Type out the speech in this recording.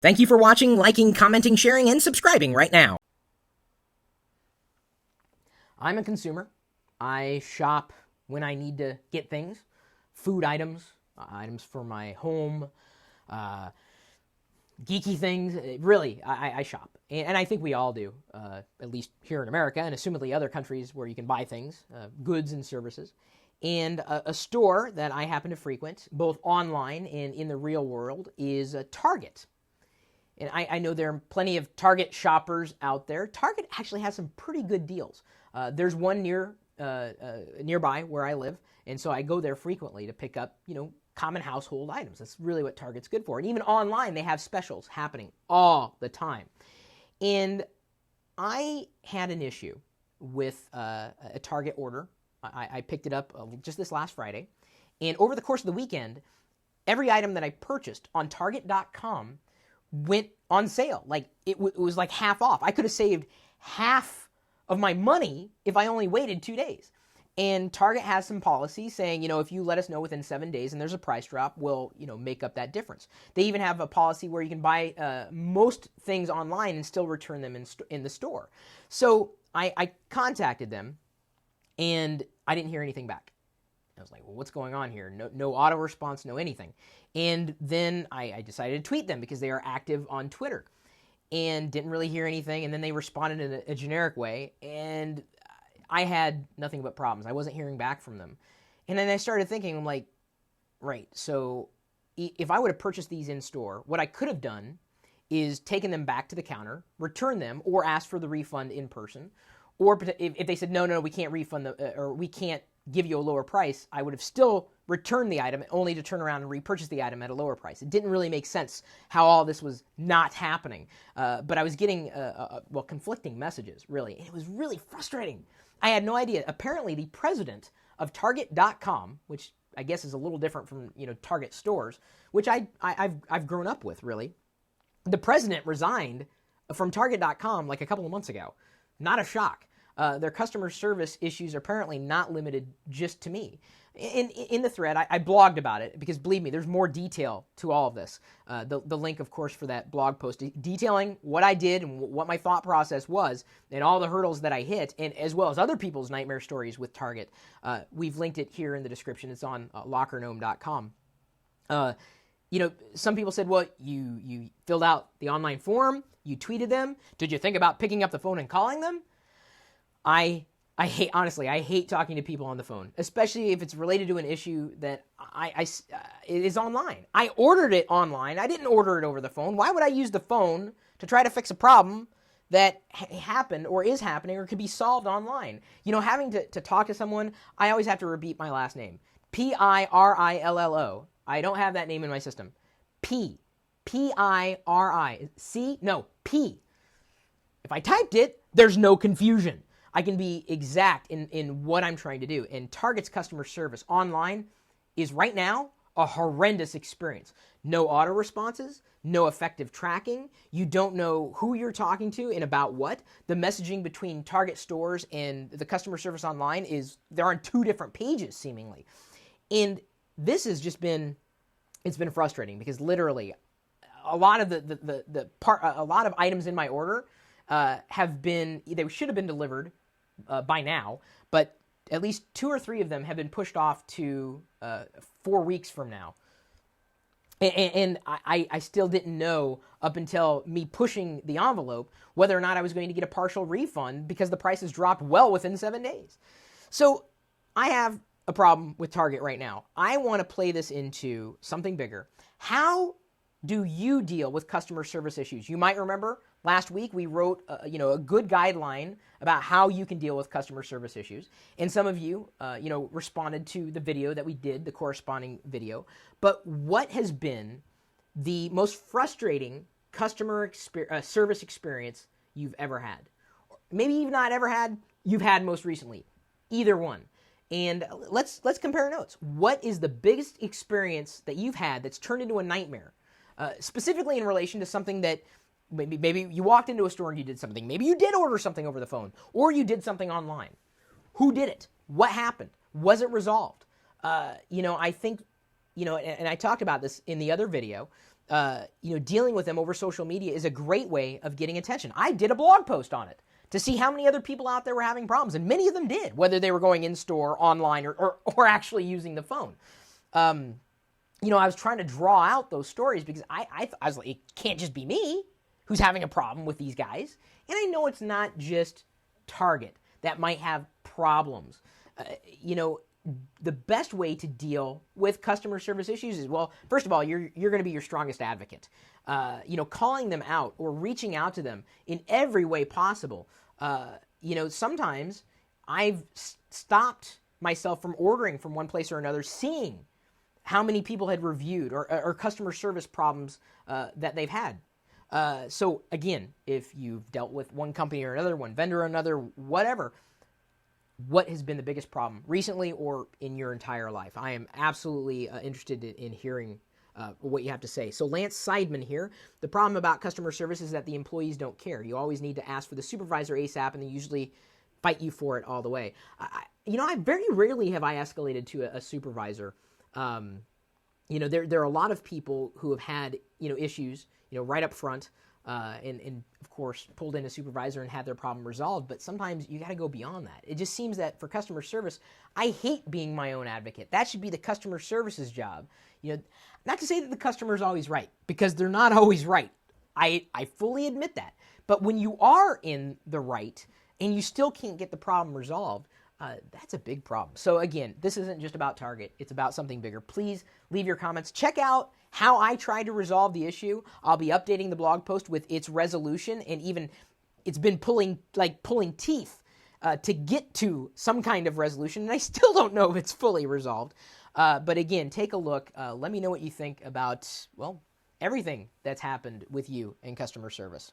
Thank you for watching, liking, commenting, sharing, and subscribing right now. I'm a consumer. I shop when I need to get things, food items, items for my home, geeky things. Really, I shop. And I think we all do, at least here in America and assumedly other countries where you can buy things, goods and services. And a store that I happen to frequent, both online and in the real world, is Target. And I know there are plenty of Target shoppers out there. Target actually has some pretty good deals. There's one nearby where I live, and so I go there frequently to pick up, common household items. That's really what Target's good for. And even online, they have specials happening all the time. And I had an issue with a Target order. I picked it up just this last Friday. And over the course of the weekend, every item that I purchased on Target.com went on sale. Like it was like half off. I could have saved half of my money if I only waited 2 days. And Target has some policy saying, if you let us know within 7 days and there's a price drop, we'll, make up that difference. They even have a policy where you can buy most things online and still return them in the store. So I contacted them and I didn't hear anything back. I was like, well, what's going on here? No auto response, no anything. And then I decided to tweet them because they are active on Twitter and didn't really hear anything. And then they responded in a generic way. And I had nothing but problems. I wasn't hearing back from them. And then I started thinking, I'm like, right, so if I would have purchased these in store, what I could have done is taken them back to the counter, returned them, or asked for the refund in person. Or if they said, no, we can't refund or we can't give you a lower price, I would have still returned the item only to turn around and repurchase the item at a lower price. It didn't really make sense how all this was not happening. But I was getting, conflicting messages, really. And it was really frustrating. I had no idea. Apparently, the president of Target.com, which I guess is a little different from, Target stores, which I've grown up with, really. The president resigned from Target.com like a couple of months ago. Not a shock. Their customer service issues are apparently not limited just to me. In the thread, I blogged about it because, believe me, there's more detail to all of this. The link, of course, for that blog post detailing what I did and what my thought process was and all the hurdles that I hit, and as well as other people's nightmare stories with Target. We've linked it here in the description. It's on lockergnome.com. Some people said, well, you filled out the online form, you tweeted them. Did you think about picking up the phone and calling them? I hate talking to people on the phone, especially if it's related to an issue that it is online. I ordered it online. I didn't order it over the phone. Why would I use the phone to try to fix a problem that happened or is happening or could be solved online? Having to talk to someone, I always have to repeat my last name. Pirillo. I don't have that name in my system. P. P-I-R-I. C? No, P. If I typed it, there's no confusion. I can be exact in what I'm trying to do. And Target's customer service online is right now a horrendous experience. No auto responses, no effective tracking. You don't know who you're talking to and about what. The messaging between Target stores and the customer service online they're on two different pages seemingly. And this has just been, it's been frustrating because literally a lot of a lot of items in my order they should have been delivered by now, but at least 2 or 3 of them have been pushed off to 4 weeks from now. And I still didn't know up until me pushing the envelope whether or not I was going to get a partial refund because the prices dropped well within 7 days. So I have a problem with Target right now. I want to play this into something bigger. How do you deal with customer service issues? You might remember last week we wrote a good guideline about how you can deal with customer service issues. And some of you, responded to the video that we did, the corresponding video. But what has been the most frustrating customer service experience you've ever had? Maybe you've not ever had, you've had most recently. Either one. And let's compare notes. What is the biggest experience that you've had that's turned into a nightmare? Specifically in relation to something that maybe you walked into a store and you did something. Maybe you did order something over the phone, or you did something online. Who did it? What happened? Was it resolved? I think, and I talked about this in the other video. dealing with them over social media is a great way of getting attention. I did a blog post on it to see how many other people out there were having problems, and many of them did, whether they were going in store, online, or actually using the phone. I was trying to draw out those stories because I was like, it can't just be me who's having a problem with these guys. And I know it's not just Target that might have problems. The best way to deal with customer service issues is, well, first of all, you're going to be your strongest advocate. Calling them out or reaching out to them in every way possible. Sometimes I've stopped myself from ordering from one place or another, seeing how many people had reviewed or customer service problems that they've had. So again, if you've dealt with one company or another, one vendor or another, whatever, what has been the biggest problem recently or in your entire life? I am absolutely interested in hearing what you have to say. So Lance Seidman here. The problem about customer service is that the employees don't care. You always need to ask for the supervisor ASAP, and they usually fight you for it all the way. I very rarely have I escalated to a supervisor. There are a lot of people who have had issues right up front. And of course, pulled in a supervisor and had their problem resolved. But sometimes you got to go beyond that. It just seems that for customer service, I hate being my own advocate. That should be the customer service's job. Not to say that the customer is always right, because they're not always right. I fully admit that. But when you are in the right and you still can't get the problem resolved, that's a big problem. So again, this isn't just about Target. It's about something bigger. Please leave your comments. Check out how I tried to resolve the issue. I'll be updating the blog post with its resolution, and even it's been pulling teeth to get to some kind of resolution, and I still don't know if it's fully resolved. But again, take a look. Let me know what you think about, everything that's happened with you in customer service.